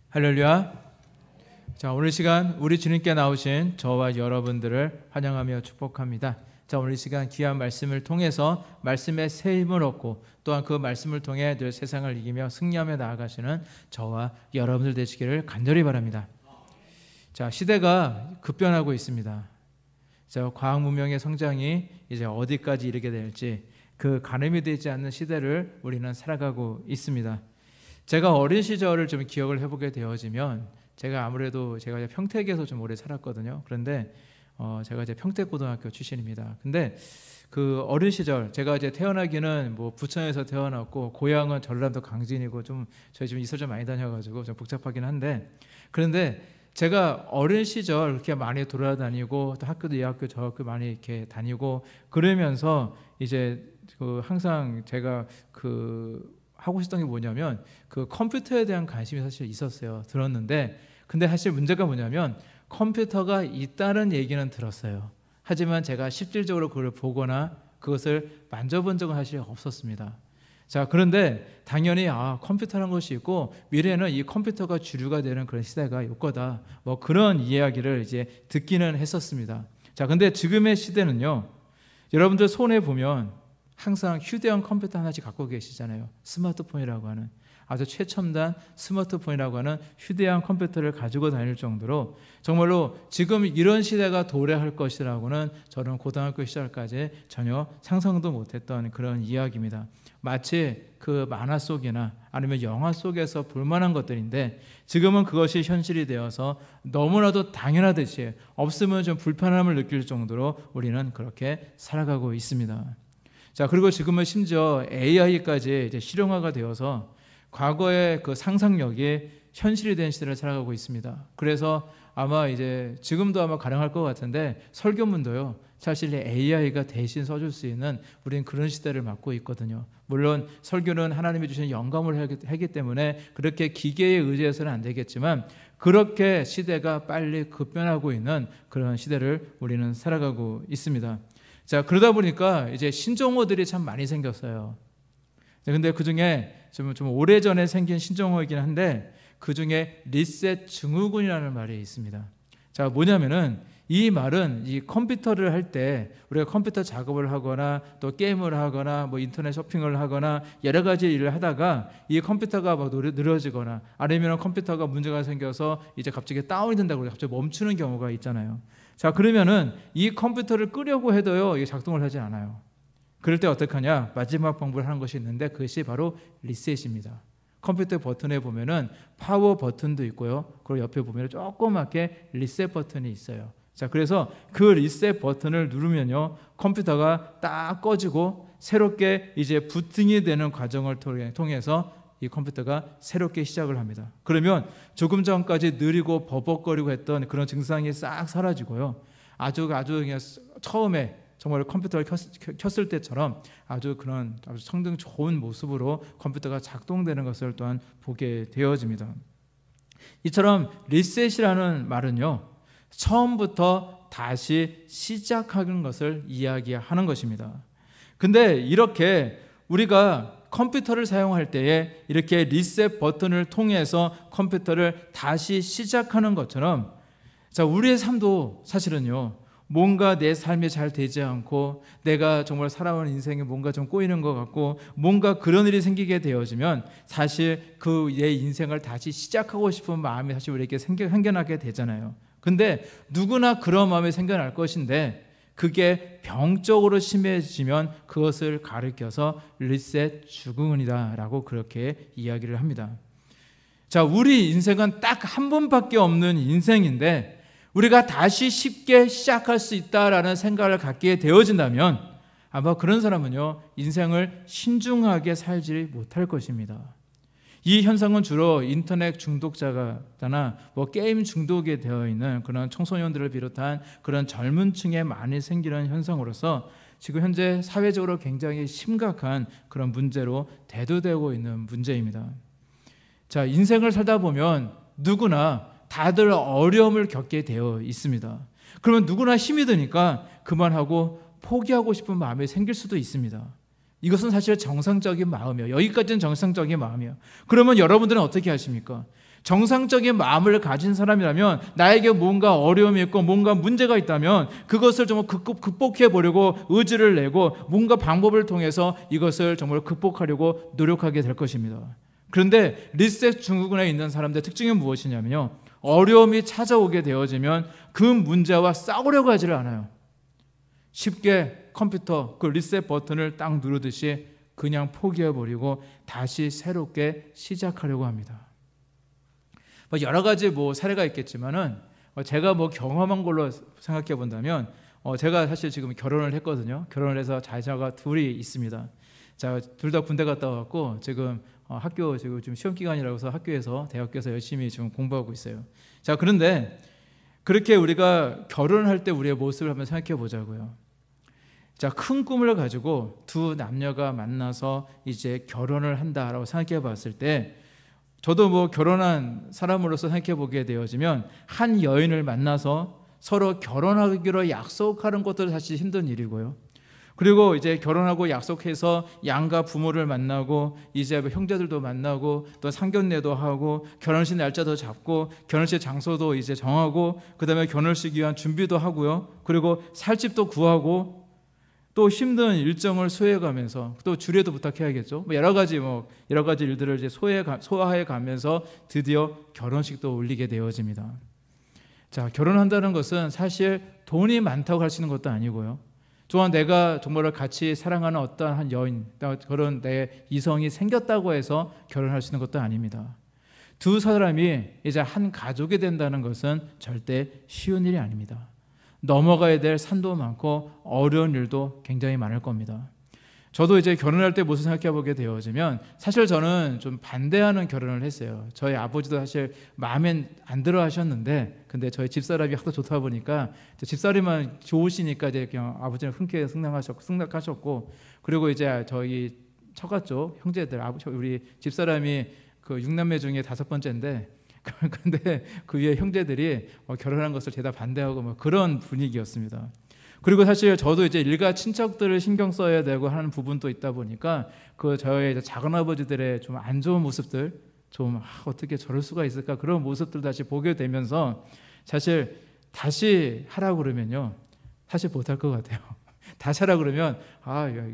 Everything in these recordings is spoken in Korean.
할렐루야. 자, 오늘 시간 우리 주님께 나오신 저와 여러분들을 환영하며 축복합니다. 자, 오늘 시간 귀한 말씀을 통해서 말씀의 새 힘을 얻고 또한 그 말씀을 통해 늘 세상을 이기며 승리하며 나아가시는 저와 여러분들 되시기를 간절히 바랍니다. 자, 시대가 급변하고 있습니다. 자, 과학 문명의 성장이 이제 어디까지 이르게 될지 그 가늠이 되지 않는 시대를 우리는 살아가고 있습니다. 제가 어린 시절을 좀 기억을 해보게 되어지면 제가 아무래도 제가 평택에서 좀 오래 살았거든요. 그런데 제가 이제 평택고등학교 출신입니다. 근데 그 어린 시절 제가 이제 태어나기는 뭐 부천에서 태어났고 고향은 전라도 강진이고 좀 저희 지금 이설 좀 많이 다녀가지고 좀 복잡하긴 한데, 그런데 제가 어린 시절 그렇게 많이 돌아다니고 또 학교도 이 학교 저 학교 많이 이렇게 다니고 그러면서 이제 그 항상 제가 하고 싶던 게 뭐냐면 그 컴퓨터에 대한 관심이 사실 있었어요. 들었는데 근데 사실 문제가 뭐냐면 컴퓨터가 있다는 얘기는 들었어요. 하지만 제가 실질적으로 그걸 보거나 그것을 만져본 적은 사실 없었습니다. 자, 그런데 당연히 컴퓨터라는 것이 있고 미래에는 이 컴퓨터가 주류가 되는 그런 시대가 올 거다, 뭐 그런 이야기를 이제 듣기는 했었습니다. 자, 근데 지금의 시대는요, 여러분들 손에 보면 항상 휴대용 컴퓨터 하나씩 갖고 계시잖아요. 스마트폰이라고 하는 아주 최첨단 스마트폰이라고 하는 휴대용 컴퓨터를 가지고 다닐 정도로 정말로 지금 이런 시대가 도래할 것이라고는 저는 고등학교 시절까지 전혀 상상도 못했던 그런 이야기입니다. 마치 그 만화 속이나 아니면 영화 속에서 볼만한 것들인데 지금은 그것이 현실이 되어서 너무나도 당연하듯이 없으면 좀 불편함을 느낄 정도로 우리는 그렇게 살아가고 있습니다. 자, 그리고 지금은 심지어 AI까지 이제 실용화가 되어서 과거의 그 상상력이 현실이 된 시대를 살아가고 있습니다. 그래서 아마 이제 지금도 아마 가능할 것 같은데 설교문도요, 사실 AI가 대신 써줄 수 있는 우리는 그런 시대를 맞고 있거든요. 물론 설교는 하나님이 주신 영감을 하기 때문에 그렇게 기계에 의지해서는 안 되겠지만 그렇게 시대가 빨리 급변하고 있는 그런 시대를 우리는 살아가고 있습니다. 자, 그러다 보니까 이제 신종어들이 참 많이 생겼어요. 근데 그 중에 좀 오래전에 생긴 신종어이긴 한데 그 중에 리셋 증후군이라는 말이 있습니다. 자, 뭐냐면은 이 말은 이 컴퓨터를 할 때 우리가 컴퓨터 작업을 하거나 또 게임을 하거나 뭐 인터넷 쇼핑을 하거나 여러 가지 일을 하다가 이 컴퓨터가 막 느려지거나 아니면 컴퓨터가 문제가 생겨서 이제 갑자기 다운이 된다고 갑자기 멈추는 경우가 있잖아요. 자, 그러면은 이 컴퓨터를 끄려고 해도요, 이게 작동을 하지 않아요. 그럴 때 어떻게 하냐? 마지막 방법을 하는 것이 있는데 그것이 바로 리셋입니다. 컴퓨터 버튼에 보면은 파워 버튼도 있고요. 그리고 옆에 보면 조그맣게 리셋 버튼이 있어요. 자, 그래서 그 리셋 버튼을 누르면요, 컴퓨터가 딱 꺼지고 새롭게 이제 부팅이 되는 과정을 통해서 이 컴퓨터가 새롭게 시작을 합니다. 그러면 조금 전까지 느리고 버벅거리고 했던 그런 증상이 싹 사라지고요, 아주 그냥 처음에 정말 컴퓨터를 켰을 때처럼 아주 성능 좋은 모습으로 컴퓨터가 작동되는 것을 또한 보게 되어집니다. 이처럼 리셋이라는 말은요, 처음부터 다시 시작하는 것을 이야기하는 것입니다. 근데 이렇게 우리가 컴퓨터를 사용할 때에 이렇게 리셋 버튼을 통해서 컴퓨터를 다시 시작하는 것처럼, 자, 우리의 삶도 사실은요, 뭔가 내 삶이 잘 되지 않고 내가 정말 살아온 인생에 뭔가 좀 꼬이는 것 같고 뭔가 그런 일이 생기게 되어지면 사실 그 내 인생을 다시 시작하고 싶은 마음이 사실 우리에게 생겨나게 되잖아요. 근데 누구나 그런 마음이 생겨날 것인데 그게 병적으로 심해지면 그것을 가리켜서 리셋 증후군이다라고 그렇게 이야기를 합니다. 자, 우리 인생은 딱 한 번밖에 없는 인생인데 우리가 다시 쉽게 시작할 수 있다라는 생각을 갖게 되어진다면 아마 그런 사람은요, 인생을 신중하게 살지 못할 것입니다. 이 현상은 주로 인터넷 중독자나 뭐 게임 중독에 되어 있는 그런 청소년들을 비롯한 그런 젊은 층에 많이 생기는 현상으로서 지금 현재 사회적으로 굉장히 심각한 그런 문제로 대두되고 있는 문제입니다. 자, 인생을 살다 보면 누구나 다들 어려움을 겪게 되어 있습니다. 그러면 누구나 힘이 드니까 그만하고 포기하고 싶은 마음이 생길 수도 있습니다. 이것은 사실 정상적인 마음이에요. 여기까지는 정상적인 마음이에요. 그러면 여러분들은 어떻게 하십니까? 정상적인 마음을 가진 사람이라면 나에게 뭔가 어려움이 있고 뭔가 문제가 있다면 그것을 정말 극복해 보려고 의지를 내고 뭔가 방법을 통해서 이것을 정말 극복하려고 노력하게 될 것입니다. 그런데 리셋 증후군에 있는 사람들의 특징이 무엇이냐면요, 어려움이 찾아오게 되어지면 그 문제와 싸우려고 하지를 않아요. 쉽게 컴퓨터 그 리셋 버튼을 딱 누르듯이 그냥 포기해버리고 다시 새롭게 시작하려고 합니다. 여러 가지 사례가 있겠지만은 제가 경험한 걸로 생각해 본다면 제가 사실 지금 결혼을 했거든요. 결혼을 해서 자녀가 둘이 있습니다. 자, 둘 다 군대 갔다 왔고 지금 학교 지금 시험 기간이라고 해서 학교에서 대학교에서 열심히 지금 공부하고 있어요. 자, 그런데 그렇게 우리가 결혼할 때 우리의 모습을 한번 생각해 보자고요. 자, 큰 꿈을 가지고 두 남녀가 만나서 이제 결혼을 한다라고 생각해 봤을 때 저도 결혼한 사람으로서 생각해 보게 되어지면 한 여인을 만나서 서로 결혼하기로 약속하는 것도 사실 힘든 일이고요. 그리고 이제 결혼하고 약속해서 양가 부모를 만나고 이제 형제들도 만나고 또 상견례도 하고 결혼식 날짜도 잡고 결혼식 장소도 이제 정하고 그다음에 결혼식 위한 준비도 하고요. 그리고 살 집도 구하고 또 힘든 일정을 소화해가면서 또 주례도 부탁해야겠죠. 여러 가지 일들을 이제 소화해 가면서 드디어 결혼식도 올리게 되어집니다. 자, 결혼한다는 것은 사실 돈이 많다고 할 수 있는 것도 아니고요. 또한 내가 정말 같이 사랑하는 어떠한 한 여인, 그런 내 이성이 생겼다고 해서 결혼할 수 있는 것도 아닙니다. 두 사람이 이제 한 가족이 된다는 것은 절대 쉬운 일이 아닙니다. 넘어가야 될 산도 많고 어려운 일도 굉장히 많을 겁니다. 저도 이제 결혼할 때 무슨 생각해 보게 되어지면 사실 저는 좀 반대하는 결혼을 했어요. 저희 아버지도 사실 마음에 안 들어 하셨는데 근데 저희 집사람이 하도 좋다 보니까 집사람만 좋으시니까 이제 그냥 아버지는 흔쾌히 승낙하셨고 그리고 이제 저희 처가쪽 형제들 우리 집사람이 그 6남매 중에 5번째인데 근데 그 위에 형제들이 결혼한 것을 죄다 반대하고 그런 분위기였습니다. 그리고 사실 저도 이제 일가 친척들을 신경 써야 되고 하는 부분도 있다 보니까 그 저의 작은 아버지들의 좀 안 좋은 모습들, 좀 어떻게 저럴 수가 있을까 그런 모습들 다시 보게 되면서 사실 다시 하라고 그러면요, 사실 못할 것 같아요. 다시 하라고 그러면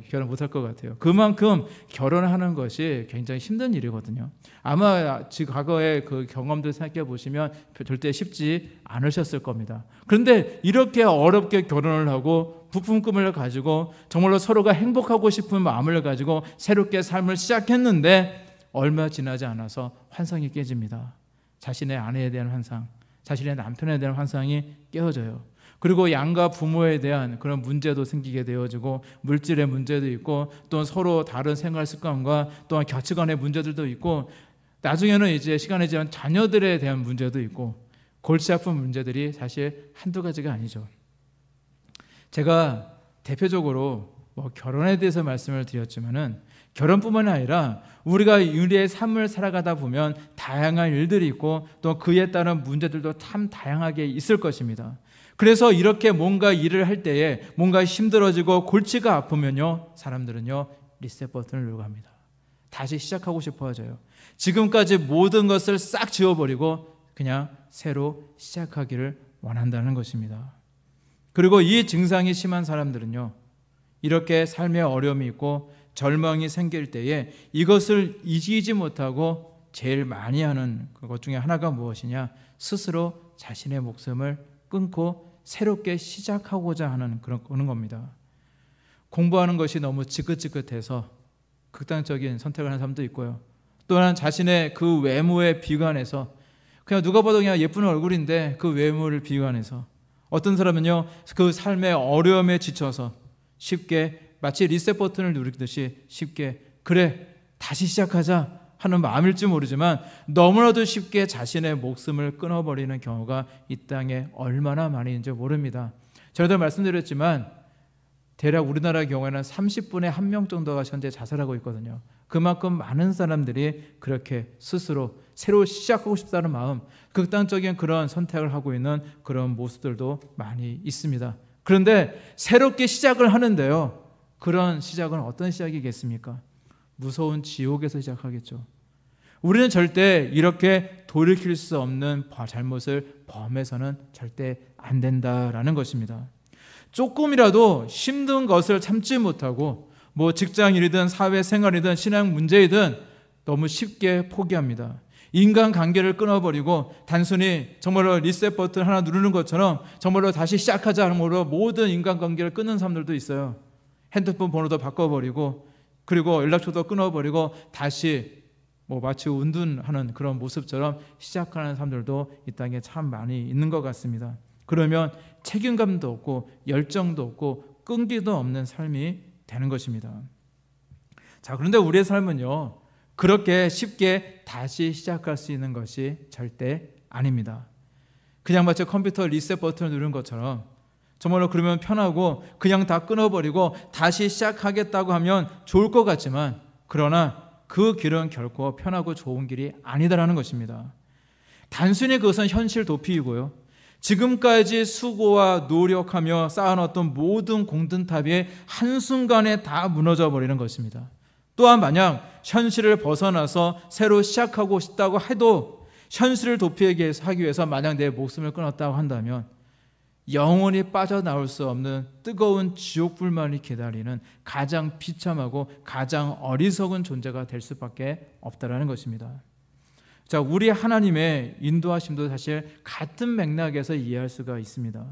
결혼 못할 것 같아요. 그만큼 결혼하는 것이 굉장히 힘든 일이거든요. 아마 지금 과거의 그 경험들 생각해 보시면 절대 쉽지 않으셨을 겁니다. 그런데 이렇게 어렵게 결혼을 하고 부푼 꿈을 가지고 정말로 서로가 행복하고 싶은 마음을 가지고 새롭게 삶을 시작했는데 얼마 지나지 않아서 환상이 깨집니다. 자신의 아내에 대한 환상, 자신의 남편에 대한 환상이 깨어져요. 그리고 양가 부모에 대한 그런 문제도 생기게 되어지고 물질의 문제도 있고 또 서로 다른 생활 습관과 또한 가치관의 문제들도 있고 나중에는 이제 시간이 지난 자녀들에 대한 문제도 있고 골치 아픈 문제들이 사실 한두 가지가 아니죠. 제가 대표적으로 결혼에 대해서 말씀을 드렸지만은 결혼뿐만 아니라 우리가 우리의 삶을 살아가다 보면 다양한 일들이 있고 또 그에 따른 문제들도 참 다양하게 있을 것입니다. 그래서 이렇게 뭔가 일을 할 때에 뭔가 힘들어지고 골치가 아프면요, 사람들은요 리셋 버튼을 누르고 합니다. 다시 시작하고 싶어 하죠. 지금까지 모든 것을 싹 지워버리고 그냥 새로 시작하기를 원한다는 것입니다. 그리고 이 증상이 심한 사람들은요, 이렇게 삶에 어려움이 있고 절망이 생길 때에 이것을 이기지 못하고 제일 많이 하는 것 중에 하나가 무엇이냐, 스스로 자신의 목숨을 끊고 새롭게 시작하고자 하는 그런 겁니다. 공부하는 것이 너무 지긋지긋해서 극단적인 선택을 하는 사람도 있고요. 또한 자신의 그 외모에 비관해서 그냥 누가 봐도 그냥 예쁜 얼굴인데 그 외모를 비관해서 어떤 사람은요 그 삶의 어려움에 지쳐서 쉽게 마치 리셋 버튼을 누르듯이 쉽게 그래 다시 시작하자 하는 마음일지 모르지만 너무나도 쉽게 자신의 목숨을 끊어버리는 경우가 이 땅에 얼마나 많이 있는지 모릅니다. 전에도 말씀드렸지만 대략 우리나라 경우에는 30분에 1명 정도가 현재 자살하고 있거든요. 그만큼 많은 사람들이 그렇게 스스로 새로 시작하고 싶다는 마음, 극단적인 그런 선택을 하고 있는 그런 모습들도 많이 있습니다. 그런데 새롭게 시작을 하는데요, 그런 시작은 어떤 시작이겠습니까? 무서운 지옥에서 시작하겠죠. 우리는 절대 이렇게 돌이킬 수 없는 잘못을 범해서는 절대 안 된다라는 것입니다. 조금이라도 힘든 것을 참지 못하고 직장일이든 사회생활이든 신앙 문제이든 너무 쉽게 포기합니다. 인간관계를 끊어버리고 단순히 정말로 리셋 버튼 하나 누르는 것처럼 정말로 다시 시작하자 하므로 모든 인간관계를 끊는 사람들도 있어요. 핸드폰 번호도 바꿔버리고 그리고 연락처도 끊어버리고 다시 마치 운둔하는 그런 모습처럼 시작하는 사람들도 이 땅에 참 많이 있는 것 같습니다. 그러면 책임감도 없고 열정도 없고 끈기도 없는 삶이 되는 것입니다. 자, 그런데 우리의 삶은요, 그렇게 쉽게 다시 시작할 수 있는 것이 절대 아닙니다. 그냥 마치 컴퓨터 리셋 버튼을 누른 것처럼 정말로 그러면 편하고 그냥 다 끊어버리고 다시 시작하겠다고 하면 좋을 것 같지만, 그러나 그 길은 결코 편하고 좋은 길이 아니다라는 것입니다. 단순히 그것은 현실 도피이고요, 지금까지 수고와 노력하며 쌓아놨던 모든 공든탑이 한순간에 다 무너져 버리는 것입니다. 또한 만약 현실을 벗어나서 새로 시작하고 싶다고 해도 현실을 도피하기 위해서 만약 내 목숨을 끊었다고 한다면 영원히 빠져나올 수 없는 뜨거운 지옥불만이 기다리는 가장 비참하고 가장 어리석은 존재가 될 수밖에 없다라는 것입니다. 자, 우리 하나님의 인도하심도 사실 같은 맥락에서 이해할 수가 있습니다.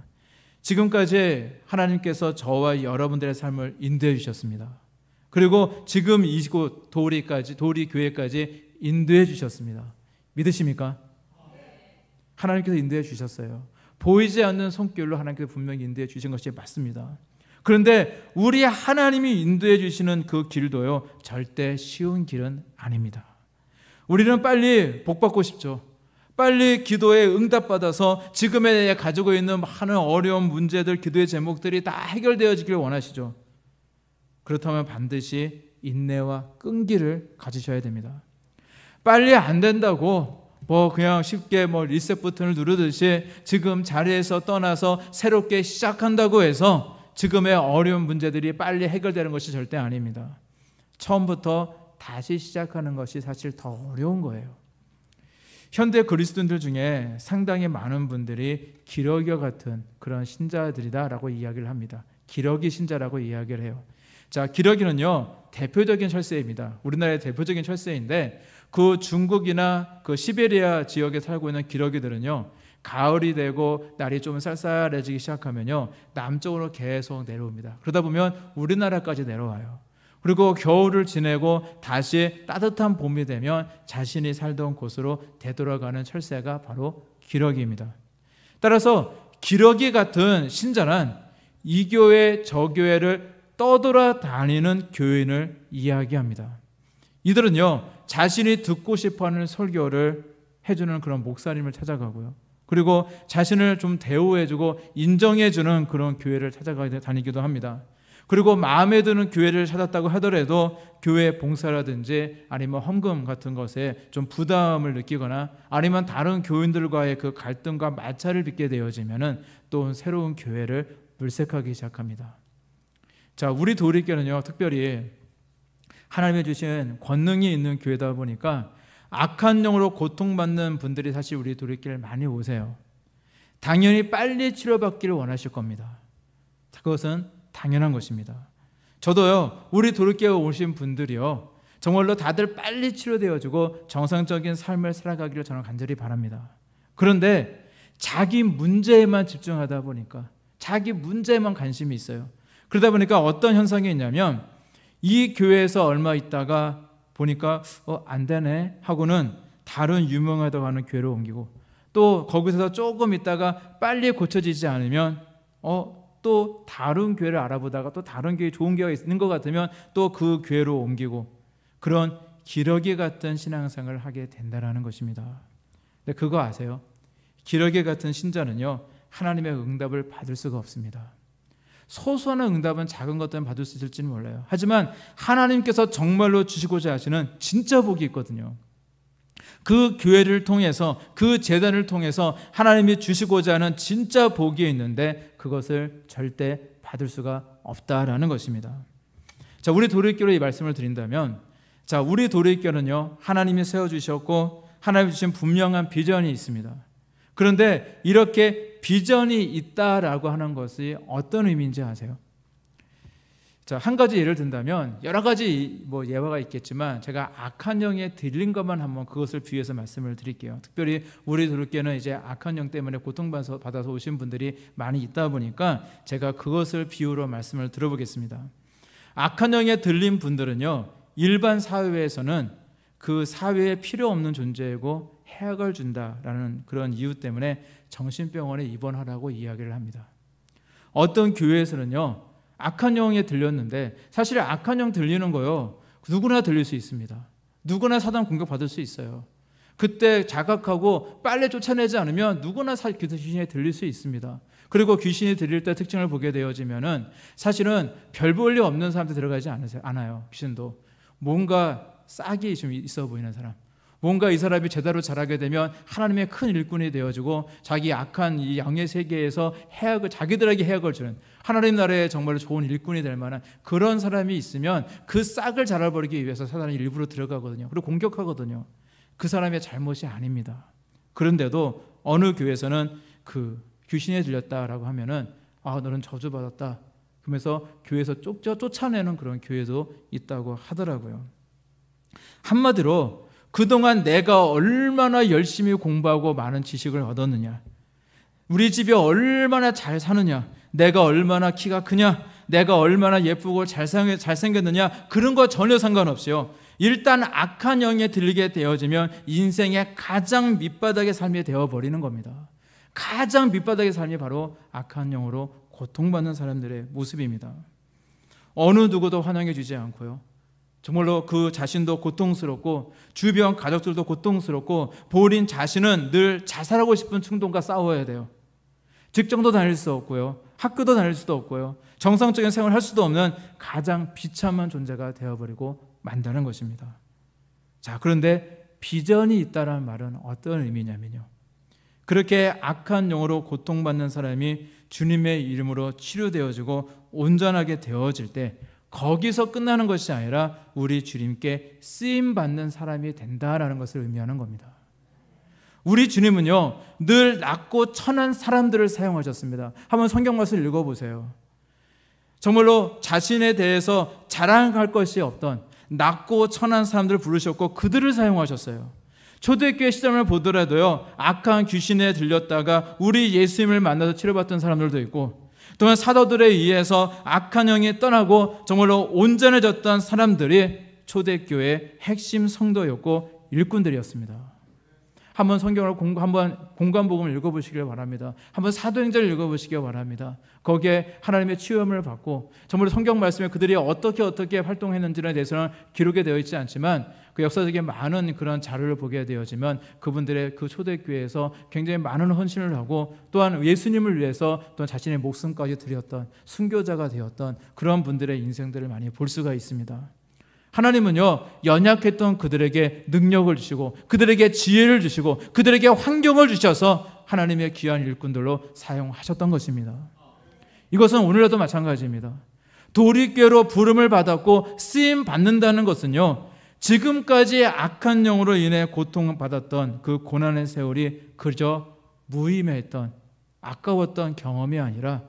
지금까지 하나님께서 저와 여러분들의 삶을 인도해 주셨습니다. 그리고 지금 이곳 도리 교회까지 인도해 주셨습니다. 믿으십니까? 하나님께서 인도해 주셨어요. 보이지 않는 손길로 하나님께서 분명히 인도해 주신 것이 맞습니다. 그런데 우리 하나님이 인도해 주시는 그 길도요, 절대 쉬운 길은 아닙니다. 우리는 빨리 복받고 싶죠. 빨리 기도에 응답받아서 지금에 가지고 있는 많은 어려운 문제들, 기도의 제목들이 다 해결되어지길 원하시죠. 그렇다면 반드시 인내와 끈기를 가지셔야 됩니다. 빨리 안 된다고 그냥 쉽게 리셋 버튼을 누르듯이 지금 자리에서 떠나서 새롭게 시작한다고 해서 지금의 어려운 문제들이 빨리 해결되는 것이 절대 아닙니다. 처음부터 다시 시작하는 것이 사실 더 어려운 거예요. 현대 그리스도인들 중에 상당히 많은 분들이 기러기와 같은 그런 신자들이다라고 이야기를 합니다. 기러기 신자라고 이야기를 해요. 자, 기러기는요, 대표적인 철새입니다. 우리나라의 대표적인 철새인데, 그 중국이나 그 시베리아 지역에 살고 있는 기러기들은요, 가을이 되고 날이 좀 쌀쌀해지기 시작하면요, 남쪽으로 계속 내려옵니다. 그러다 보면 우리나라까지 내려와요. 그리고 겨울을 지내고 다시 따뜻한 봄이 되면 자신이 살던 곳으로 되돌아가는 철새가 바로 기러기입니다. 따라서 기러기 같은 신자는 이 교회 저 교회를 떠돌아다니는 교인을 이야기합니다. 이들은요, 자신이 듣고 싶어하는 설교를 해주는 그런 목사님을 찾아가고요, 그리고 자신을 좀 대우해주고 인정해주는 그런 교회를 다니기도 합니다. 그리고 마음에 드는 교회를 찾았다고 하더라도 교회 봉사라든지 아니면 헌금 같은 것에 좀 부담을 느끼거나 아니면 다른 교인들과의 그 갈등과 마찰을 빚게 되어지면은 또 새로운 교회를 물색하기 시작합니다. 자, 우리 도리교는요, 특별히 하나님이 주신 권능이 있는 교회다 보니까 악한 영으로 고통받는 분들이 사실 우리 도리교를 많이 오세요. 당연히 빨리 치료받기를 원하실 겁니다. 그것은 당연한 것입니다. 저도요, 우리 도리교에 오신 분들이요, 정말로 다들 빨리 치료되어지고 정상적인 삶을 살아가기를 저는 간절히 바랍니다. 그런데 자기 문제에만 집중하다 보니까 자기 문제에만 관심이 있어요. 그러다 보니까 어떤 현상이 있냐면, 이 교회에서 얼마 있다가 보니까 안 되네 하고는 다른 유명하다고 하는 교회로 옮기고, 또 거기서 조금 있다가 빨리 고쳐지지 않으면 또 다른 교회를 알아보다가 또 다른 교회 좋은 교회가 있는 것 같으면 또 그 교회로 옮기고, 그런 기러기 같은 신앙생활을 하게 된다는 것입니다. 근데 그거 아세요? 기러기 같은 신자는요, 하나님의 응답을 받을 수가 없습니다. 소소한 응답은 작은 것 때문에 받을 수 있을지는 몰라요. 하지만 하나님께서 정말로 주시고자 하시는 진짜 복이 있거든요. 그 교회를 통해서, 그 재단을 통해서 하나님이 주시고자 하는 진짜 복이 있는데 그것을 절대 받을 수가 없다라는 것입니다. 자, 우리 도리교로 이 말씀을 드린다면, 자, 우리 도리교는요, 하나님이 세워주셨고 하나님이 주신 분명한 비전이 있습니다. 그런데 이렇게 비전이 있다라고 하는 것이 어떤 의미인지 아세요? 자, 한 가지 예를 든다면 여러 가지 예화가 있겠지만 제가 악한 영에 들린 것만 한번 그것을 비유해서 말씀을 드릴게요. 특별히 우리 도리교는 이제 악한 영 때문에 고통받아서 오신 분들이 많이 있다 보니까 제가 그것을 비유로 말씀을 들어보겠습니다. 악한 영에 들린 분들은요, 일반 사회에서는 그 사회에 필요 없는 존재이고 해악을 준다라는 그런 이유 때문에 정신병원에 입원하라고 이야기를 합니다. 어떤 교회에서는요, 악한 영에 들렸는데, 사실 악한 영 들리는 거요, 누구나 들릴 수 있습니다. 누구나 사단 공격받을 수 있어요. 그때 자각하고 빨리 쫓아내지 않으면 누구나 귀신에 들릴 수 있습니다. 그리고 귀신이 들릴 때 특징을 보게 되어지면은 사실은 별 볼 일 없는 사람한테 들어가지 않아요. 귀신도 뭔가 싹이 좀 있어 보이는 사람, 뭔가 이 사람이 제대로 자라게 되면 하나님의 큰 일꾼이 되어지고 자기 악한 이 영의 세계에서 자기들에게 해악을 주는, 하나님 나라에 정말 좋은 일꾼이 될 만한 그런 사람이 있으면 그 싹을 자라버리기 위해서 사단이 일부러 들어가거든요. 그리고 공격하거든요. 그 사람의 잘못이 아닙니다. 그런데도 어느 교회에서는 그 귀신에 들렸다라고 하면은 너는 저주받았다, 그러면서 교회에서 쫓아내는 그런 교회도 있다고 하더라고요. 한마디로 그동안 내가 얼마나 열심히 공부하고 많은 지식을 얻었느냐, 우리 집이 얼마나 잘 사느냐, 내가 얼마나 키가 크냐, 내가 얼마나 예쁘고 잘생겼느냐, 그런 거 전혀 상관없이요, 일단 악한 영에 들리게 되어지면 인생의 가장 밑바닥의 삶이 되어버리는 겁니다. 가장 밑바닥의 삶이 바로 악한 영으로 고통받는 사람들의 모습입니다. 어느 누구도 환영해 주지 않고요, 정말로 그 자신도 고통스럽고 주변 가족들도 고통스럽고 본인 자신은 늘 자살하고 싶은 충동과 싸워야 돼요. 직장도 다닐 수 없고요, 학교도 다닐 수도 없고요, 정상적인 생활을 할 수도 없는 가장 비참한 존재가 되어버리고 만다는 것입니다. 자, 그런데 비전이 있다는 말은 어떤 의미냐면요, 그렇게 악한 영으로 고통받는 사람이 주님의 이름으로 치료되어지고 온전하게 되어질 때 거기서 끝나는 것이 아니라 우리 주님께 쓰임받는 사람이 된다라는 것을 의미하는 겁니다. 우리 주님은요, 늘 낮고 천한 사람들을 사용하셨습니다. 한번 성경 말씀을 읽어보세요. 정말로 자신에 대해서 자랑할 것이 없던 낮고 천한 사람들을 부르셨고 그들을 사용하셨어요. 초대교회 시점을 보더라도요, 악한 귀신에 들렸다가 우리 예수님을 만나서 치료받던 사람들도 있고, 또한 사도들에 의해서 악한 영이 떠나고 정말로 온전해졌던 사람들이 초대교회의 핵심 성도였고 일꾼들이었습니다. 한번 성경을 한번 공관복음을 읽어보시길 바랍니다. 한번 사도행전을 읽어보시길 바랍니다. 거기에 하나님의 치유함을 받고 정말 성경 말씀에 그들이 어떻게 활동했는지에 대해서는 기록이 되어 있지 않지만 그 역사적인 많은 그런 자료를 보게 되어지만 그분들의 그 초대교회에서 굉장히 많은 헌신을 하고 또한 예수님을 위해서 또 자신의 목숨까지 드렸던 순교자가 되었던 그런 분들의 인생들을 많이 볼 수가 있습니다. 하나님은요, 연약했던 그들에게 능력을 주시고 그들에게 지혜를 주시고 그들에게 환경을 주셔서 하나님의 귀한 일꾼들로 사용하셨던 것입니다. 이것은 오늘날도 마찬가지입니다. 도리교로 부름을 받았고 쓰임 받는다는 것은요, 지금까지 악한 영으로 인해 고통받았던 그 고난의 세월이 그저 무의미했던 아까웠던 경험이 아니라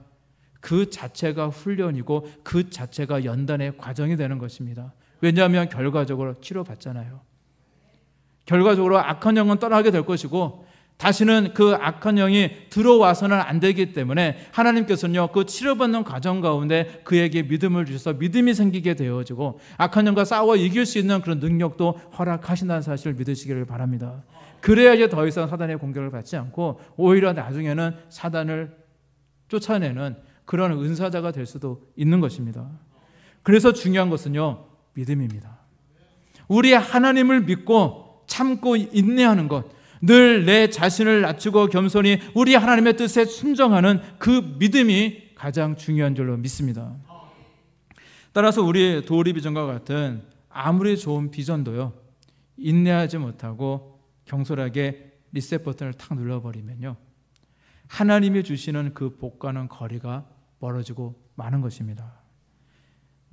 그 자체가 훈련이고 그 자체가 연단의 과정이 되는 것입니다. 왜냐하면 결과적으로 치료받잖아요. 결과적으로 악한 영은 떠나게 될 것이고 다시는 그 악한 영이 들어와서는 안 되기 때문에 하나님께서는요, 그 치료받는 과정 가운데 그에게 믿음을 주셔서 믿음이 생기게 되어지고 악한 영과 싸워 이길 수 있는 그런 능력도 허락하신다는 사실을 믿으시기를 바랍니다. 그래야 이제 더 이상 사단의 공격을 받지 않고 오히려 나중에는 사단을 쫓아내는 그런 은사자가 될 수도 있는 것입니다. 그래서 중요한 것은요, 믿음입니다. 우리 하나님을 믿고 참고 인내하는 것, 늘 내 자신을 낮추고 겸손히 우리 하나님의 뜻에 순종하는 그 믿음이 가장 중요한 줄로 믿습니다. 따라서 우리 도리 비전과 같은 아무리 좋은 비전도요, 인내하지 못하고 경솔하게 리셋 버튼을 탁 눌러버리면요, 하나님이 주시는 그 복과는 거리가 멀어지고 마는 것입니다.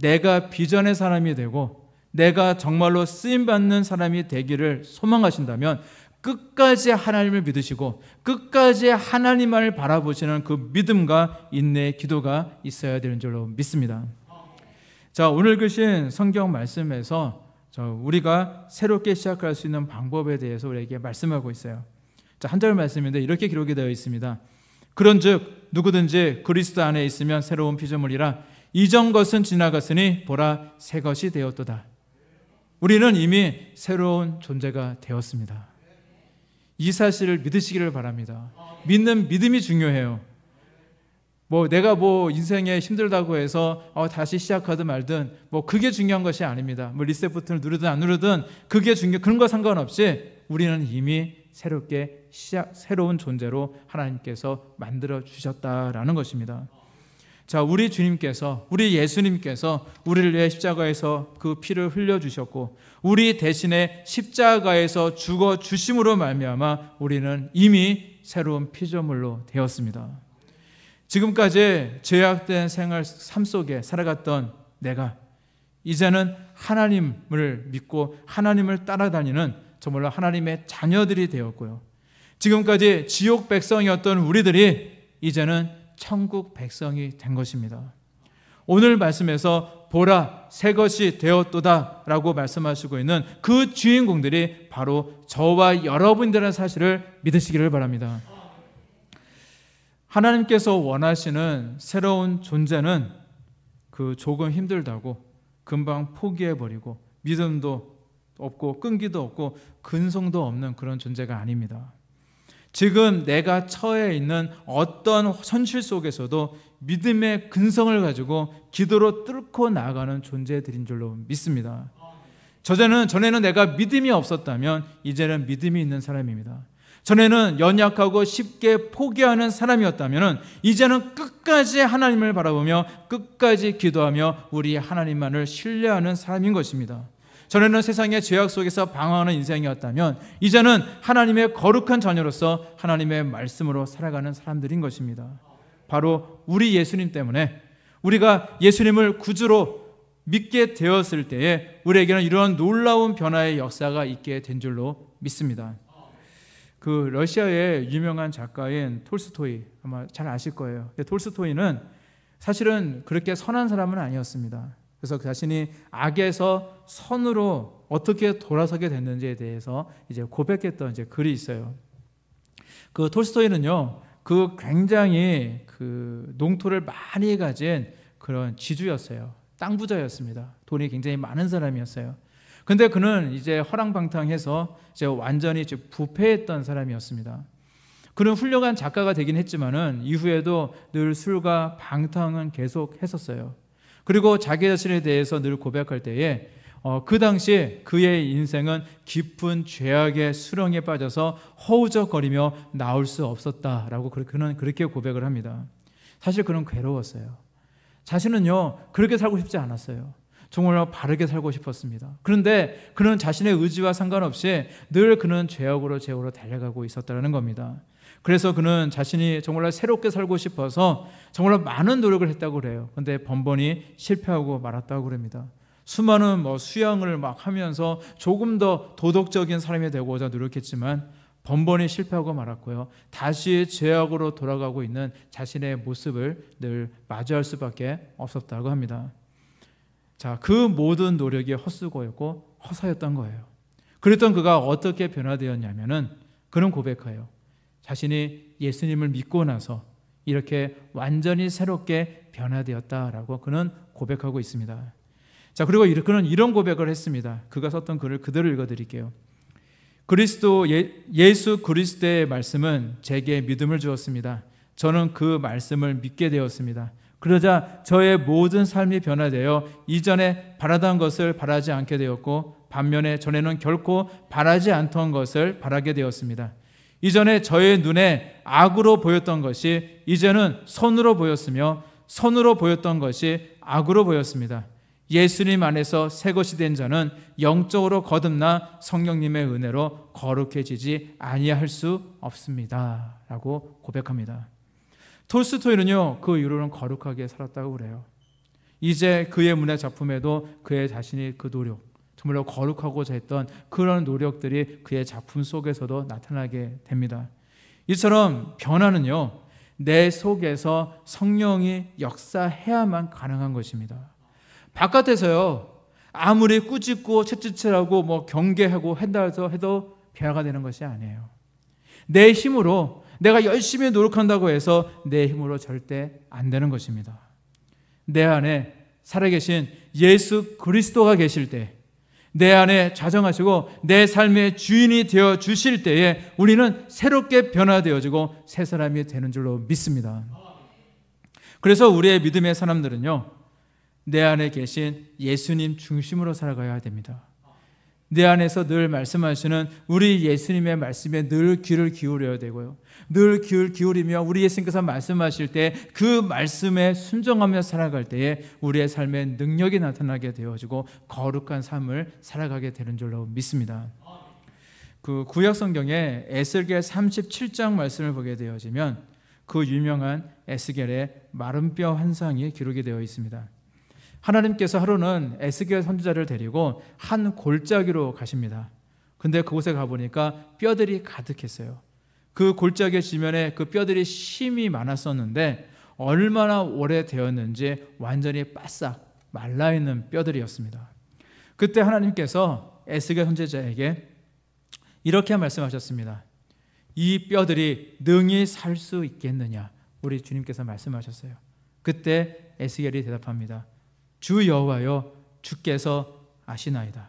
내가 비전의 사람이 되고 내가 정말로 쓰임받는 사람이 되기를 소망하신다면 끝까지 하나님을 믿으시고 끝까지 하나님만을 바라보시는 그 믿음과 인내의 기도가 있어야 되는 줄로 믿습니다. 자, 오늘 읽으신 성경 말씀에서 우리가 새롭게 시작할 수 있는 방법에 대해서 우리에게 말씀하고 있어요. 자, 한 절 말씀인데 이렇게 기록이 되어 있습니다. 그런즉 누구든지 그리스도 안에 있으면 새로운 피조물이라 이전 것은 지나갔으니 보라 새 것이 되었도다. 우리는 이미 새로운 존재가 되었습니다. 이 사실을 믿으시기를 바랍니다. 믿는 믿음이 중요해요. 내가 인생에 힘들다고 해서 다시 시작하든 말든 그게 중요한 것이 아닙니다. 리셋 버튼을 누르든 안 누르든 그게 그런 거 상관없이 우리는 이미 새로운 존재로 하나님께서 만들어 주셨다라는 것입니다. 자, 우리 주님께서, 우리 예수님께서 우리를 위해 십자가에서 그 피를 흘려주셨고 우리 대신에 십자가에서 죽어 주심으로 말미암아 우리는 이미 새로운 피조물로 되었습니다. 지금까지 죄악된 삶 속에 살아갔던 내가 이제는 하나님을 믿고 하나님을 따라다니는 정말로 하나님의 자녀들이 되었고요. 지금까지 지옥 백성이었던 우리들이 이제는 천국 백성이 된 것입니다. 오늘 말씀에서 보라 새 것이 되었도다 라고 말씀하시고 있는 그 주인공들이 바로 저와 여러분들의 사실을 믿으시기를 바랍니다. 하나님께서 원하시는 새로운 존재는 그 조금 힘들다고 금방 포기해버리고 믿음도 없고 끈기도 없고 근성도 없는 그런 존재가 아닙니다. 지금 내가 처해 있는 어떤 현실 속에서도 믿음의 근성을 가지고 기도로 뚫고 나아가는 존재들인 줄로 믿습니다. 전에는 내가 믿음이 없었다면 이제는 믿음이 있는 사람입니다. 전에는 연약하고 쉽게 포기하는 사람이었다면 이제는 끝까지 하나님을 바라보며 끝까지 기도하며 우리 하나님만을 신뢰하는 사람인 것입니다. 전에는 세상의 죄악 속에서 방황하는 인생이었다면 이제는 하나님의 거룩한 자녀로서 하나님의 말씀으로 살아가는 사람들인 것입니다. 바로 우리 예수님 때문에 우리가 예수님을 구주로 믿게 되었을 때에 우리에게는 이런 놀라운 변화의 역사가 있게 된 줄로 믿습니다. 그 러시아의 유명한 작가인 톨스토이, 아마 잘 아실 거예요. 톨스토이는 사실은 그렇게 선한 사람은 아니었습니다. 그래서 그 자신이 악에서 선으로 어떻게 돌아서게 됐는지에 대해서 이제 고백했던 글이 있어요. 그 톨스토이는요, 그 굉장히 그 농토를 많이 가진 그런 지주였어요. 땅 부자였습니다. 돈이 굉장히 많은 사람이었어요. 근데 그는 이제 허랑방탕해서 이제 완전히 부패했던 사람이었습니다. 그는 훌륭한 작가가 되긴 했지만은 이후에도 늘 술과 방탕은 계속 했었어요. 그리고 자기 자신에 대해서 늘 고백할 때에 그 당시 그의 인생은 깊은 죄악의 수렁에 빠져서 허우적거리며 나올 수 없었다라고 그는 그렇게 고백을 합니다. 사실 그는 괴로웠어요. 자신은요 그렇게 살고 싶지 않았어요. 정말 바르게 살고 싶었습니다. 그런데 그는 자신의 의지와 상관없이 늘 그는 죄악으로 달려가고 있었다는 겁니다. 그래서 그는 자신이 정말 새롭게 살고 싶어서 정말 많은 노력을 했다고 그래요. 그런데 번번이 실패하고 말았다고 그럽니다. 수많은 수양을 막 하면서 조금 더 도덕적인 사람이 되고자 노력했지만 번번이 실패하고 말았고요. 다시 죄악으로 돌아가고 있는 자신의 모습을 늘 마주할 수밖에 없었다고 합니다. 자, 그 모든 노력이 헛수고였고 허사였던 거예요. 그랬던 그가 어떻게 변화되었냐면은 그는 고백해요. 자신이 예수님을 믿고 나서 이렇게 완전히 새롭게 변화되었다라고 그는 고백하고 있습니다. 자, 그리고 그는 이런 고백을 했습니다. 그가 썼던 글을 그대로 읽어드릴게요. 예수 그리스도의 말씀은 제게 믿음을 주었습니다. 저는 그 말씀을 믿게 되었습니다. 그러자 저의 모든 삶이 변화되어 이전에 바라던 것을 바라지 않게 되었고 반면에 전에는 결코 바라지 않던 것을 바라게 되었습니다. 이전에 저의 눈에 악으로 보였던 것이 이제는 선으로 보였으며 선으로 보였던 것이 악으로 보였습니다. 예수님 안에서 새 것이 된 자는 영적으로 거듭나 성령님의 은혜로 거룩해지지 아니할 수 없습니다. 라고 고백합니다. 톨스토이는요, 그 이후로는 거룩하게 살았다고 그래요. 이제 그의 문학 작품에도 그의 자신이 그 노력, 정말로 거룩하고자 했던 그런 노력들이 그의 작품 속에서도 나타나게 됩니다. 이처럼 변화는요, 내 속에서 성령이 역사해야만 가능한 것입니다. 바깥에서요, 아무리 꾸짖고 채찍질하고 경계하고 한다 해도 변화가 되는 것이 아니에요. 내 힘으로, 내가 열심히 노력한다고 해서 내 힘으로 절대 안 되는 것입니다. 내 안에 살아계신 예수 그리스도가 계실 때, 내 안에 자정하시고 내 삶의 주인이 되어 주실 때에 우리는 새롭게 변화되어지고 새 사람이 되는 줄로 믿습니다. 그래서 우리의 믿음의 사람들은요, 내 안에 계신 예수님 중심으로 살아가야 됩니다. 내 안에서 늘 말씀하시는 우리 예수님의 말씀에 늘 귀를 기울여야 되고요, 늘 귀를 기울이며 우리 예수님께서 말씀하실 때 그 말씀에 순종하며 살아갈 때에 우리의 삶에 능력이 나타나게 되어지고 거룩한 삶을 살아가게 되는 줄로 믿습니다. 그 구약 성경에 에스겔 37장 말씀을 보게 되어지면 그 유명한 에스겔의 마른 뼈 환상이 기록이 되어 있습니다. 하나님께서 하루는 에스겔 선지자를 데리고 한 골짜기로 가십니다. 근데 그곳에 가보니까 뼈들이 가득했어요. 그 골짜기 지면에 그 뼈들이 심이 많았었는데 얼마나 오래되었는지 완전히 바싹 말라있는 뼈들이었습니다. 그때 하나님께서 에스겔 선지자에게 이렇게 말씀하셨습니다. 이 뼈들이 능히 살 수 있겠느냐? 우리 주님께서 말씀하셨어요. 그때 에스겔이 대답합니다. 주 여호와여, 주께서 아시나이다.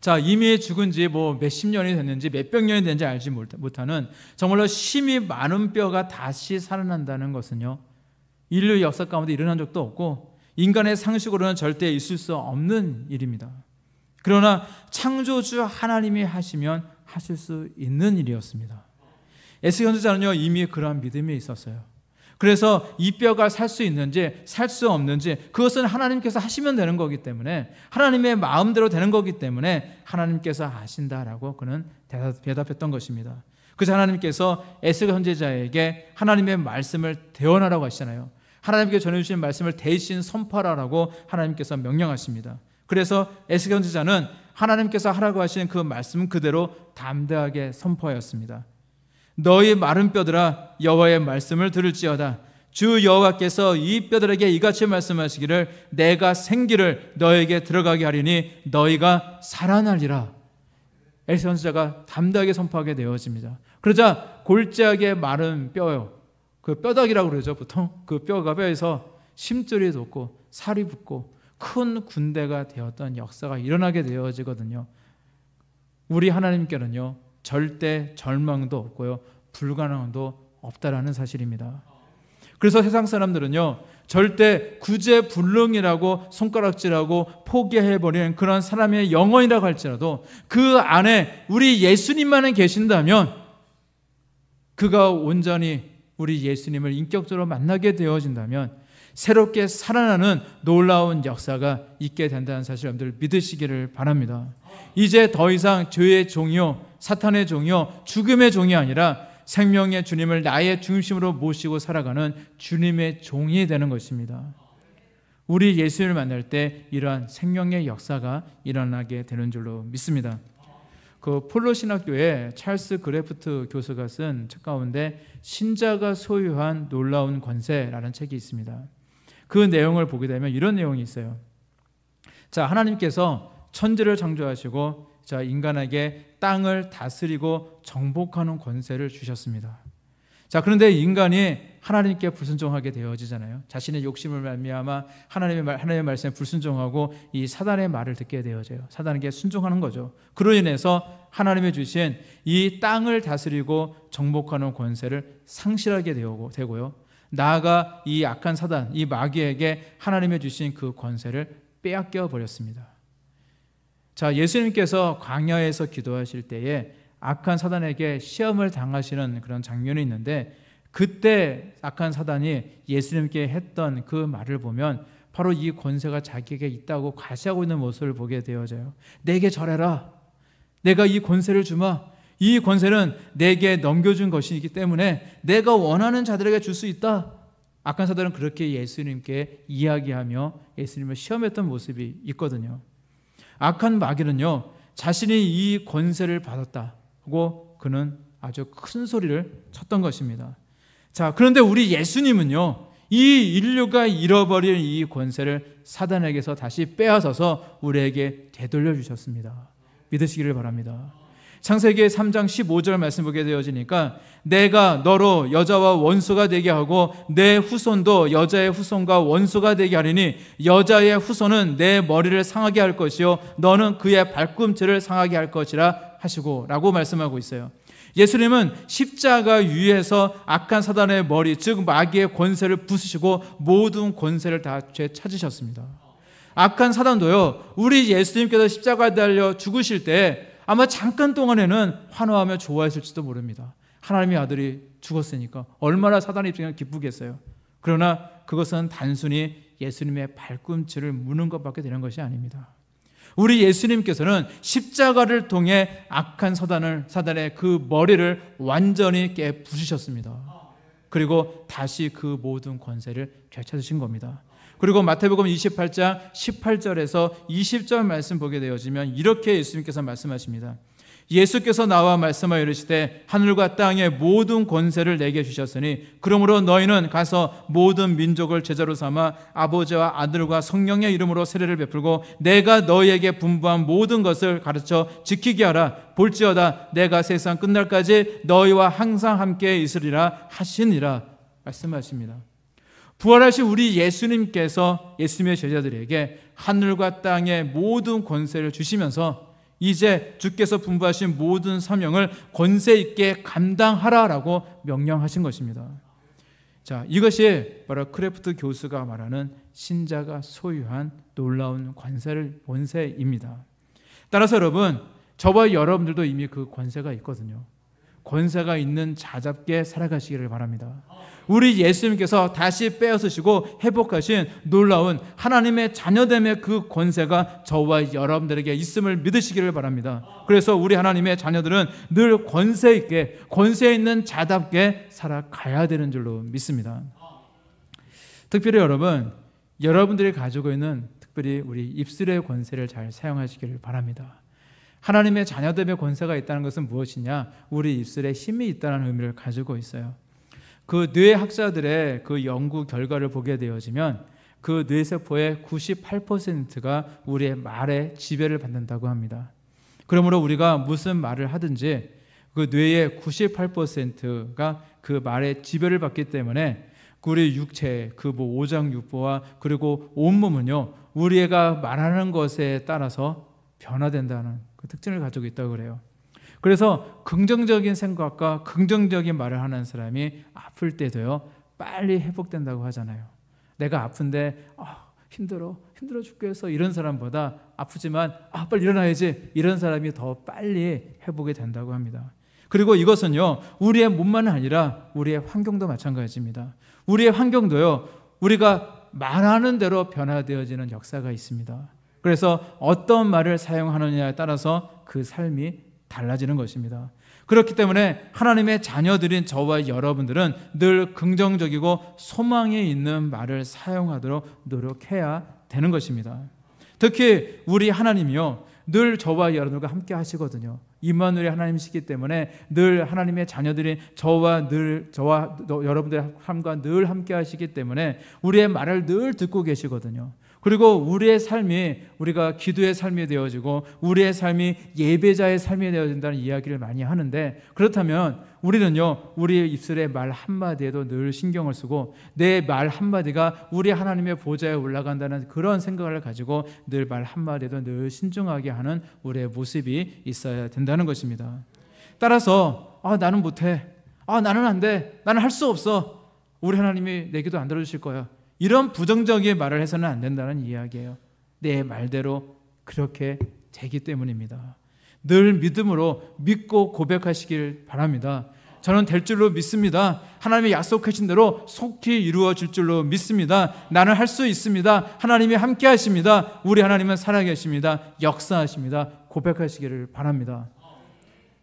자, 이미 죽은 지 몇십 년이 됐는지 몇백 년이 됐는지 알지 못하는 정말로 힘이 많은 뼈가 다시 살아난다는 것은요, 인류 역사 가운데 일어난 적도 없고 인간의 상식으로는 절대 있을 수 없는 일입니다. 그러나 창조주 하나님이 하시면 하실 수 있는 일이었습니다. 에스겔 선지자는요, 이미 그러한 믿음이 있었어요. 그래서 이 뼈가 살 수 있는지 살 수 없는지 그것은 하나님께서 하시면 되는 거기 때문에, 하나님의 마음대로 되는 거기 때문에 하나님께서 아신다라고 그는 대답했던 것입니다. 그래서 하나님께서 에스겔 선지자에게 하나님의 말씀을 대언하라고 하시잖아요. 하나님께 전해주신 말씀을 대신 선포하라고 하나님께서 명령하십니다. 그래서 에스겔 선지자는 하나님께서 하라고 하신 그 말씀 그대로 담대하게 선포하였습니다. 너희 마른 뼈들아, 여호와의 말씀을 들을지어다. 주 여호와께서 이 뼈들에게 이같이 말씀하시기를 내가 생기를 너에게 들어가게 하리니 너희가 살아나리라. 에스겔 선지자가 담대하게 선포하게 되어집니다. 그러자 골짜기의 마른 뼈요, 그 뼈다귀라고 그러죠. 보통 그 뼈에서 심줄이 돋고 살이 붙고 큰 군대가 되었던 역사가 일어나게 되어지거든요. 우리 하나님께는요, 절대 절망도 없고요, 불가능도 없다라는 사실입니다. 그래서 세상 사람들은요, 절대 구제불능이라고 손가락질하고 포기해버리는 그런 사람의 영혼이라고 할지라도 그 안에 우리 예수님만은 계신다면 그가 온전히 우리 예수님을 인격적으로 만나게 되어진다면 새롭게 살아나는 놀라운 역사가 있게 된다는 사실 여러분들 믿으시기를 바랍니다. 이제 더 이상 죄의 종이요, 사탄의 종이요, 죽음의 종이 아니라 생명의 주님을 나의 중심으로 모시고 살아가는 주님의 종이 되는 것입니다. 우리 예수님을 만날 때 이러한 생명의 역사가 일어나게 되는 줄로 믿습니다. 그 폴로 신학교의 찰스 그래프트 교수가 쓴 책 가운데 신자가 소유한 놀라운 권세라는 책이 있습니다. 그 내용을 보게 되면 이런 내용이 있어요. 자, 하나님께서 천지를 창조하시고 인간에게 땅을 다스리고 정복하는 권세를 주셨습니다. 자, 그런데 인간이 하나님께 불순종하게 되어지잖아요. 자신의 욕심을 말미암아 하나님의 말씀에 불순종하고 이 사단의 말을 듣게 되어져요. 사단에게 순종하는 거죠. 그로 인해서 하나님이 주신 이 땅을 다스리고 정복하는 권세를 상실하게 되고요. 나아가 이 악한 사단, 이 마귀에게 하나님이 주신 그 권세를 빼앗겨 버렸습니다. 자, 예수님께서 광야에서 기도하실 때에 악한 사단에게 시험을 당하시는 그런 장면이 있는데, 그때 악한 사단이 예수님께 했던 그 말을 보면 바로 이 권세가 자기에게 있다고 과시하고 있는 모습을 보게 되어져요. 내게 절해라. 내가 이 권세를 주마. 이 권세는 내게 넘겨준 것이기 때문에 내가 원하는 자들에게 줄 수 있다. 악한 사단은 그렇게 예수님께 이야기하며 예수님을 시험했던 모습이 있거든요. 악한 마귀는요, 자신이 이 권세를 받았다 하고 그는 아주 큰 소리를 쳤던 것입니다. 자, 그런데 우리 예수님은요, 이 인류가 잃어버린 이 권세를 사단에게서 다시 빼앗아서 우리에게 되돌려 주셨습니다. 믿으시기를 바랍니다. 창세기 3장 15절 말씀 보게 되어지니까 내가 너로 여자와 원수가 되게 하고 내 후손도 여자의 후손과 원수가 되게 하리니 여자의 후손은 내 머리를 상하게 할 것이요 너는 그의 발꿈치를 상하게 할 것이라 하시고 라고 말씀하고 있어요. 예수님은 십자가 위에서 악한 사단의 머리, 즉 마귀의 권세를 부수시고 모든 권세를 다 되찾으셨습니다. 악한 사단도요, 우리 예수님께서 십자가에 달려 죽으실 때 아마 잠깐 동안에는 환호하며 좋아했을지도 모릅니다. 하나님의 아들이 죽었으니까 얼마나 사단의 입장에서 기쁘겠어요. 그러나 그것은 단순히 예수님의 발꿈치를 무는 것밖에 되는 것이 아닙니다. 우리 예수님께서는 십자가를 통해 악한 사단의 그 머리를 완전히 깨부수셨습니다. 그리고 다시 그 모든 권세를 되찾으신 겁니다. 그리고 마태복음 28장 18절에서 20절 말씀 보게 되어지면 이렇게 예수님께서 말씀하십니다. 예수께서 나와 말씀하여 이르시되 하늘과 땅의 모든 권세를 내게 주셨으니 그러므로 너희는 가서 모든 민족을 제자로 삼아 아버지와 아들과 성령의 이름으로 세례를 베풀고 내가 너희에게 분부한 모든 것을 가르쳐 지키게 하라. 볼지어다 내가 세상 끝날까지 너희와 항상 함께 있으리라 하시니라 말씀하십니다. 부활하신 우리 예수님께서 예수님의 제자들에게 하늘과 땅의 모든 권세를 주시면서 이제 주께서 분부하신 모든 사명을 권세 있게 감당하라라고 명령하신 것입니다. 자, 이것이 바로 크래프트 교수가 말하는 신자가 소유한 놀라운 권세입니다. 따라서 여러분, 저와 여러분들도 이미 그 권세가 있거든요. 권세가 있는 자잡게 살아가시기를 바랍니다. 우리 예수님께서 다시 빼앗으시고 회복하신 놀라운 하나님의 자녀됨의 그 권세가 저와 여러분들에게 있음을 믿으시기를 바랍니다. 그래서 우리 하나님의 자녀들은 늘 권세 있게, 권세 있는 자답게 살아가야 되는 줄로 믿습니다. 특별히 여러분들이 가지고 있는 특별히 우리 입술의 권세를 잘 사용하시기를 바랍니다. 하나님의 자녀됨의 권세가 있다는 것은 무엇이냐? 우리 입술에 힘이 있다는 의미를 가지고 있어요. 그 뇌학자들의 그 연구 결과를 보게 되어지면 그 뇌세포의 98%가 우리의 말에 지배를 받는다고 합니다. 그러므로 우리가 무슨 말을 하든지 그 뇌의 98%가 그 말에 지배를 받기 때문에 우리 육체, 그 오장육부와 그리고 온몸은요, 우리가 말하는 것에 따라서 변화된다는 그 특징을 가지고 있다고 그래요. 그래서 긍정적인 생각과 긍정적인 말을 하는 사람이 아플 때도요, 빨리 회복된다고 하잖아요. 내가 아픈데 힘들어 죽겠어 이런 사람보다 아프지만 빨리 일어나야지 이런 사람이 더 빨리 회복이 된다고 합니다. 그리고 이것은요, 우리의 몸만 아니라 우리의 환경도 마찬가지입니다. 우리의 환경도요, 우리가 말하는 대로 변화되어지는 역사가 있습니다. 그래서 어떤 말을 사용하느냐에 따라서 그 삶이 달라지는 것입니다. 그렇기 때문에 하나님의 자녀들인 저와 여러분들은 늘 긍정적이고 소망이 있는 말을 사용하도록 노력해야 되는 것입니다. 특히 우리 하나님이요, 늘 저와 여러분들과 함께 하시거든요. 임마누엘의 하나님이시기 때문에 늘 하나님의 자녀들인 저와 여러분들의 삶과 늘 함께 하시기 때문에 우리의 말을 늘 듣고 계시거든요. 그리고 우리의 삶이, 우리가 기도의 삶이 되어지고 우리의 삶이 예배자의 삶이 되어진다는 이야기를 많이 하는데, 그렇다면 우리는요, 우리의 입술의 말 한마디에도 늘 신경을 쓰고 내 말 한마디가 우리 하나님의 보좌에 올라간다는 그런 생각을 가지고 늘 말 한마디에도 늘 신중하게 하는 우리의 모습이 있어야 된다는 것입니다. 따라서 나는 못해, 나는 안 돼, 나는 할 수 없어, 우리 하나님이 내 기도 안 들어주실 거야, 이런 부정적인 말을 해서는 안 된다는 이야기예요. 내 말대로 그렇게 되기 때문입니다. 늘 믿음으로 믿고 고백하시길 바랍니다. 저는 될 줄로 믿습니다. 하나님이 약속하신 대로 속히 이루어질 줄로 믿습니다. 나는 할 수 있습니다. 하나님이 함께 하십니다. 우리 하나님은 살아계십니다. 역사하십니다. 고백하시기를 바랍니다.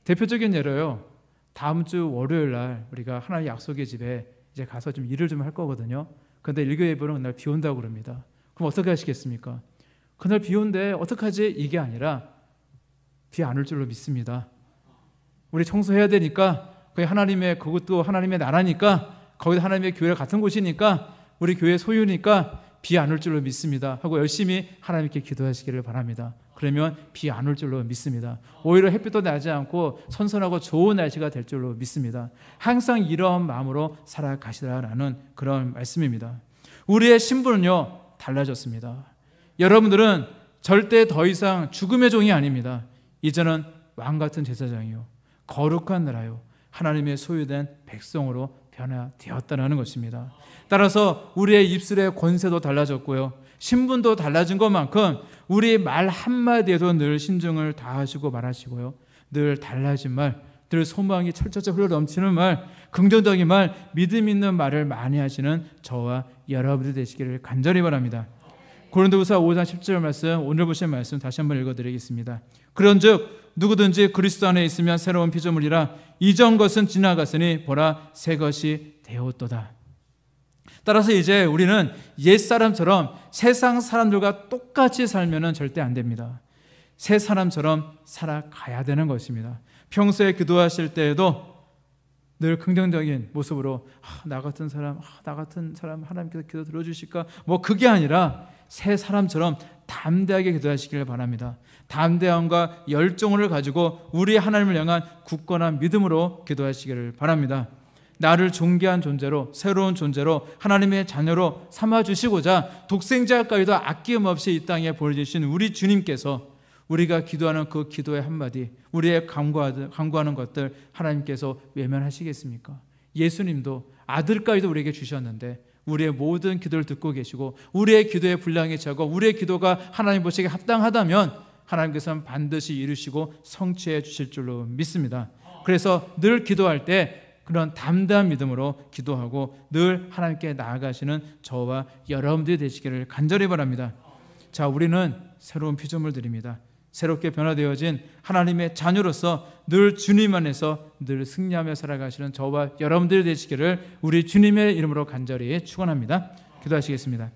대표적인 예로요, 다음 주 월요일 날 우리가 하나님 약속의 집에 이제 가서 좀 일을 좀 할 거거든요. 그런데 일교 예배는 그날 비 온다고 그럽니다. 그럼 어떻게 하시겠습니까? 그날 비 온대 어떡하지? 이게 아니라 비 안 올 줄로 믿습니다. 우리 청소해야 되니까 그게 하나님의, 그것도 하나님의 나라니까, 거기도 하나님의 교회가 같은 곳이니까, 우리 교회 소유니까 비 안 올 줄로 믿습니다 하고 열심히 하나님께 기도하시기를 바랍니다. 그러면 비 안 올 줄로 믿습니다. 오히려 햇빛도 나지 않고 선선하고 좋은 날씨가 될 줄로 믿습니다. 항상 이러한 마음으로 살아가시라라는 그런 말씀입니다. 우리의 신분은요 달라졌습니다. 여러분들은 절대 더 이상 죽음의 종이 아닙니다. 이제는 왕같은 제사장이요 거룩한 나라요 하나님의 소유된 백성으로 변화되었다는 것입니다. 따라서 우리의 입술의 권세도 달라졌고요, 신분도 달라진 것만큼 우리 말 한마디에도 늘 신중을 다하시고 말하시고요, 늘 달라진 말, 늘 소망이 철저히 흘러넘치는 말, 긍정적인 말, 믿음 있는 말을 많이 하시는 저와 여러분들 되시기를 간절히 바랍니다. 고린도후서 5장 10절 말씀, 오늘 보신 말씀 다시 한번 읽어드리겠습니다. 그런즉 누구든지 그리스도 안에 있으면 새로운 피조물이라 이전 것은 지나갔으니 보라 새 것이 되었도다. 따라서 이제 우리는 옛사람처럼 세상 사람들과 똑같이 살면 절대 안 됩니다. 새 사람처럼 살아가야 되는 것입니다. 평소에 기도하실 때에도 늘 긍정적인 모습으로 나 같은 사람 하나님께서 기도 들어주실까? 뭐 그게 아니라 새 사람처럼 담대하게 기도하시기를 바랍니다. 담대함과 열정을 가지고 우리 하나님을 향한 굳건한 믿음으로 기도하시기를 바랍니다. 나를 존귀한 존재로, 새로운 존재로, 하나님의 자녀로 삼아주시고자 독생자까지도 아낌없이 이 땅에 보내주신 우리 주님께서 우리가 기도하는 그 기도의 한마디, 우리의 간구하는 것들 하나님께서 외면하시겠습니까? 예수님도 아들까지도 우리에게 주셨는데 우리의 모든 기도를 듣고 계시고 우리의 기도에 분량이 차고 우리의 기도가 하나님 보시기에 합당하다면 하나님께서는 반드시 이루시고 성취해 주실 줄로 믿습니다. 그래서 늘 기도할 때 그런 담대한 믿음으로 기도하고 늘 하나님께 나아가시는 저와 여러분들이 되시기를 간절히 바랍니다. 자, 우리는 새로운 피조물들입니다. 새롭게 변화되어진 하나님의 자녀로서 늘 주님 안에서 늘 승리하며 살아가시는 저와 여러분들이 되시기를 우리 주님의 이름으로 간절히 축원합니다. 기도하시겠습니다.